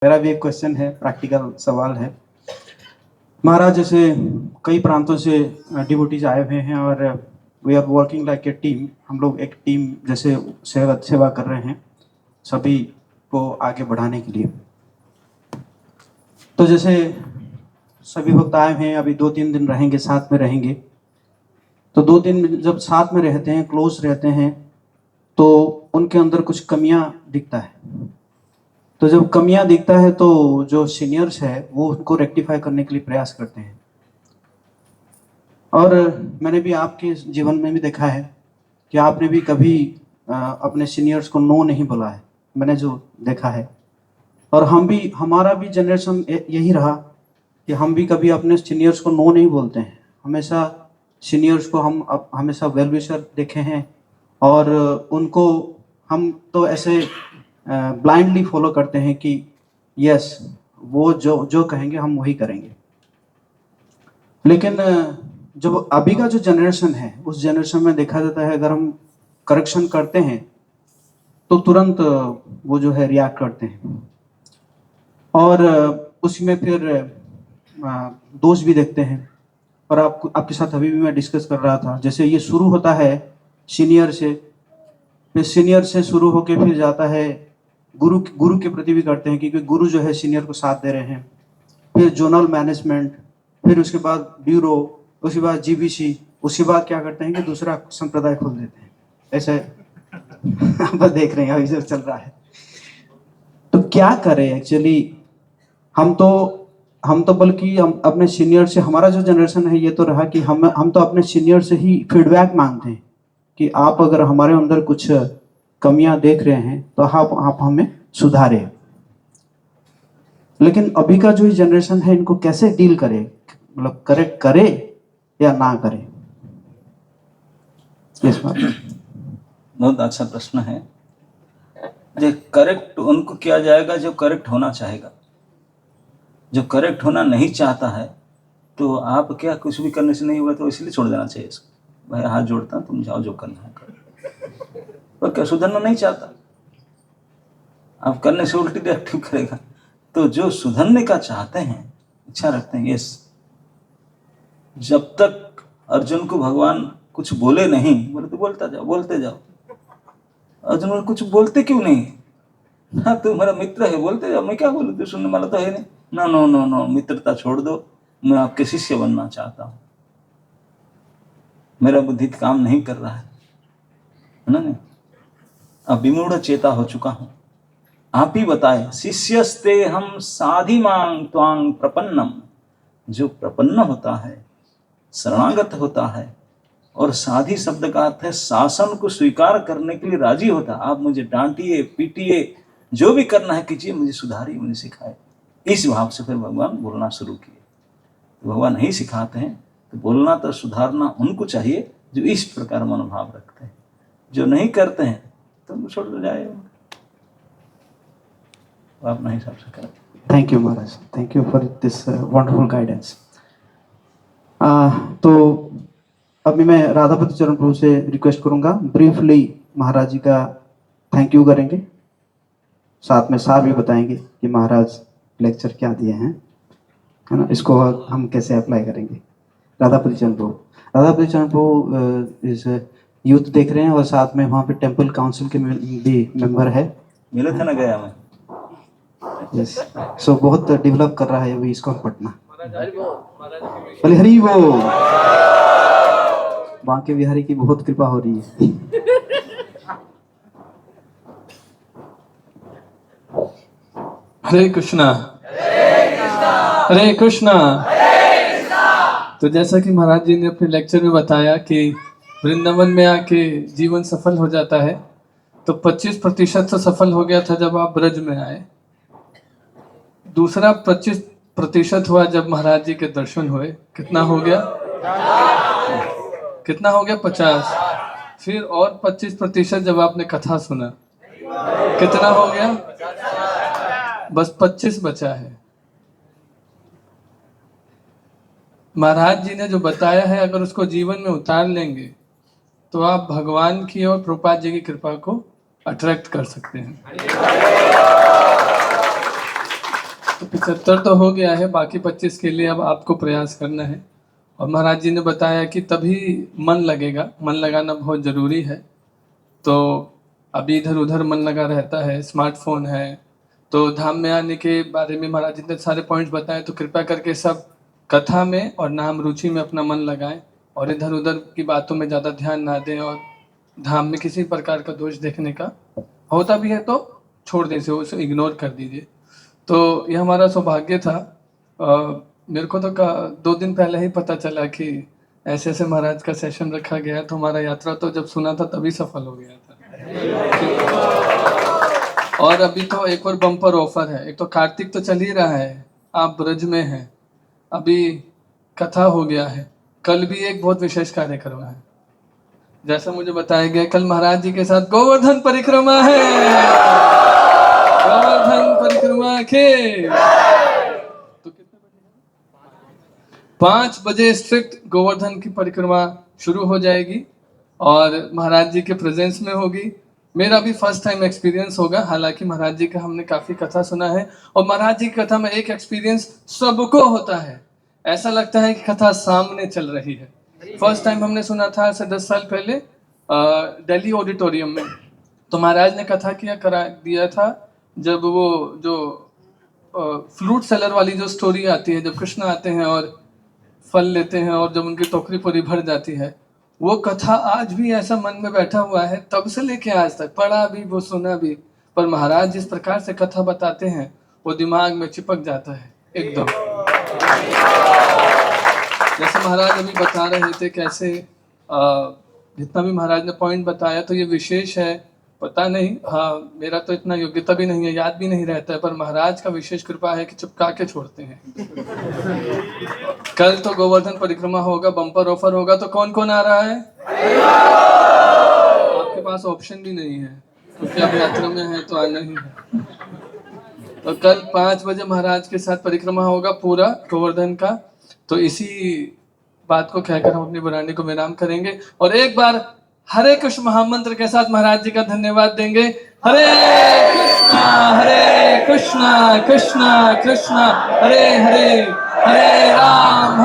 मेरा भी एक क्वेश्चन है, प्रैक्टिकल सवाल है। महाराज, जैसे कई प्रांतों से डिवोटीज आए हुए हैं और we are working like a team. हम लोग एक टीम जैसे सेवा कर रहे हैं सभी को आगे बढ़ाने के लिए। तो जैसे सभी भक्त आए हुए हैं, अभी 2-3 दिन रहेंगे, साथ में रहेंगे। तो 2 दिन जब साथ में रहते हैं, क्लोज रहते हैं, तो उनके अंदर कुछ कमियां दिखता है। तो जब कमियां दिखता है तो जो सीनियर्स है वो उनको रेक्टिफाई करने के लिए प्रयास करते हैं। और मैंने भी आपके जीवन में भी देखा है कि आपने भी कभी अपने सीनियर्स को नो नहीं बोला है, मैंने जो देखा है। और हमारा भी जनरेशन यही रहा कि हम भी कभी अपने सीनियर्स को नो नहीं बोलते हैं। हमेशा सीनियर्स को हम हमेशा वेल विशर देखे हैं और उनको हम तो ऐसे ब्लाइंडली फॉलो करते हैं कि यस, वो जो जो कहेंगे हम वही करेंगे। लेकिन जब अभी का जो जनरेशन है, उस जनरेशन में देखा जाता है अगर हम करेक्शन करते हैं तो तुरंत वो जो है रिएक्ट करते हैं और उसमें फिर दोष भी देखते हैं। और आपके साथ अभी भी मैं डिस्कस कर रहा था, जैसे ये शुरू होता है सीनियर से, फिर सीनियर से शुरू होके फिर जाता है गुरु के प्रति भी करते हैं, क्योंकि गुरु जो है सीनियर को साथ दे रहे हैं। फिर जोनल मैनेजमेंट, फिर उसके बाद ब्यूरो, उसके बाद जीबीसी, उसके बाद क्या करते हैं कि दूसरा संप्रदाय खोल देते हैं। ऐसे आप देख रहे हैं अभी जो चल रहा है। तो क्या करें एक्चुअली? हम तो बल्कि हम अपने सीनियर से, हमारा जो जनरेशन है ये तो रहा कि हम तो अपने सीनियर से ही फीडबैक मांगते हैं कि आप अगर हमारे अंदर कुछ कमियां देख रहे हैं तो आप हमें सुधारें। लेकिन अभी का जो जनरेशन है इनको कैसे डील करें, मतलब करेक्ट करे या ना करे? यस बहुत अच्छा प्रश्न है। जो करेक्ट उनको किया जाएगा जो करेक्ट होना चाहेगा। जो करेक्ट होना नहीं चाहता है तो आप क्या कुछ भी करने से नहीं होगा, तो इसलिए छोड़ देना चाहिए इसको। भाई हाथ जोड़ता हूं, तुम जाओ जो करना है करो। पर क्या सुधरना नहीं चाहता, आप करने से उल्टी रिएक्टिव करेगा। तो जो सुधरने का चाहते हैं, इच्छा रखते हैं, यस, जब तक अर्जुन को भगवान कुछ बोले नहीं, बोले तो बोलता जाओ, बोलते जाओ। अर्जुन कुछ बोलते क्यों नहीं? हाँ, तू मेरा मित्र है, बोलते जाओ, मैं क्या बोलूं, तू सुनने वाला तो है नहीं। नो नो नो नो, मित्रता छोड़ दो, मैं आपके शिष्य बनना चाहता हूं, मेरा बुद्धि काम नहीं कर रहा है ना। नहीं, अब विमूढ़ चेता हो चुका हूं। आप ही बताए, शिष्यस्ते हम साधि मांग त्वांग प्रपन्नम। जो प्रपन्न होता है, शरणागत होता है, और साधी शब्द का अर्थ है शासन को स्वीकार करने के लिए राजी होता। आप मुझे डांटिए, पीटिए, जो भी करना है कीजिए, मुझे सुधारिए, मुझे सिखाए। इस भाव से फिर भगवान बोलना शुरू किए। तो भगवान नहीं सिखाते हैं, तो बोलना तो सुधारना उनको चाहिए जो इस प्रकार मनोभाव रखते हैं। जो नहीं करते हैं तो उनको छोड़ दो जाए, आप नहीं हिसाब से करें। Thank you Maharaj, thank you for this wonderful guidance. तो अभी मैं राधापति चरण प्रभु से रिक्वेस्ट करूंगा, ब्रीफली महाराज जी का थैंक यू करेंगे, साथ में सार भी बताएंगे कि महाराज लेक्चर क्या दिए हैं, है ना, इसको हम कैसे अप्लाई करेंगे। राधापति चरण प्रभु, राधापति चरण प्रभु इस यूथ देख रहे हैं और साथ में वहाँ पे टेम्पल काउंसिल के भी मेंबर है। मिले थे ना गया में। यस, सो बहुत डेवलप कर रहा है अभी इसको पटना। बोले हरि बोल। बांके बिहारी की बहुत कृपा हो रही है। हरे कृष्णा, हरे कृष्णा। तो जैसा कि महाराज जी ने अपने लेक्चर में बताया कि वृंदावन में आके जीवन सफल हो जाता है, तो 25% तो सफल हो गया था जब आप ब्रज में आए। दूसरा 25% हुआ जब महाराज जी के दर्शन हुए। कितना हो गया? कितना हो गया? 50। फिर और 25% जब आपने कथा सुना। कितना हो गया? बस 25 बचा है। महाराज जी ने जो बताया है, अगर उसको जीवन में उतार लेंगे तो आप भगवान की और प्रभुपाद जी की कृपा को अट्रैक्ट कर सकते हैं। 75 तो हो गया है, बाकी 25 के लिए अब आपको प्रयास करना है। और महाराज जी ने बताया कि तभी मन लगेगा, मन लगाना बहुत ज़रूरी है। तो अभी इधर उधर मन लगा रहता है, स्मार्टफोन है, तो धाम में आने के बारे में महाराज जी ने सारे पॉइंट्स बताए, तो कृपया करके सब कथा में और नाम रुचि में अपना मन लगाएं और इधर उधर की बातों में ज़्यादा ध्यान ना दें, और धाम में किसी प्रकार का दोष देखने का होता भी है तो छोड़ दीजिए, उसे इग्नोर कर दीजिए। तो ये हमारा सौभाग्य था। मेरे को तो 2 दिन पहले ही पता चला कि ऐसे ऐसे महाराज का सेशन रखा गया है, तो हमारा यात्रा तो जब सुना था तभी सफल हो गया था। और अभी तो एक और बम्पर ऑफर है। एक तो कार्तिक तो चल ही रहा है, आप ब्रज में हैं, अभी कथा हो गया है, कल भी एक बहुत विशेष कार्यक्रम है। जैसा मुझे बताया गया, कल महाराज जी के साथ गोवर्धन परिक्रमा है। गोवर्धन परिक्रमा के तो कितने बजे? 5 बजे स्ट्रिक्ट गोवर्धन की परिक्रमा शुरू हो जाएगी और महाराज जी के प्रेजेंस में होगी। मेरा भी फर्स्ट टाइम एक्सपीरियंस होगा, हालांकि महाराज जी का हमने काफी कथा सुना है, और महाराज जी की कथा में एक एक्सपीरियंस सबको होता है, ऐसा लगता है कि कथा सामने चल रही है। फर्स्ट टाइम हमने सुना था ऐसे 10 साल पहले दिल्ली ऑडिटोरियम में। तो महाराज ने कथा करा दिया था जब वो जो फ्रूट सेलर वाली जो स्टोरी आती है, जब कृष्ण आते हैं और फल लेते हैं और जब उनकी टोकरी पूरी भर जाती है, वो कथा आज भी ऐसा मन में बैठा हुआ है, तब से लेके आज तक पढ़ा भी, वो सुना भी, पर महाराज जिस प्रकार से कथा बताते हैं वो दिमाग में चिपक जाता है एकदम। जैसे महाराज अभी बता रहे थे कैसे जितना भी महाराज ने पॉइंट बताया तो ये विशेष है, पता नहीं, हाँ मेरा तो इतना योग्यता भी नहीं है, याद भी नहीं रहता है, पर महाराज का विशेष कृपा है कि चिपका के छोड़ते हैं। कल तो गोवर्धन परिक्रमा होगा, बम्पर ऑफर होगा, तो कौन कौन आ रहा है? आपके पास ऑप्शन भी नहीं है क्योंकि आप यात्रा में है तो आना ही है। तो कल 5 बजे महाराज के साथ परिक्रमा होगा पूरा गोवर्धन का। तो इसी बात को कहकर हम अपनी वाणी को विराम करेंगे और एक बार हरे कृष्ण महामंत्र के साथ महाराज जी का धन्यवाद देंगे। हरे कृष्णा कृष्णा कृष्णा हरे हरे, हरे राम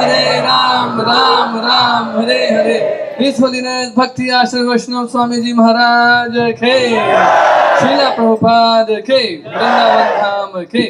राम राम हरे हरे। इस होलीनेस भक्ति आश्रम वैष्णव स्वामी जी महाराज के, श्रीला प्रभुपाद के, वृंदावन धाम के।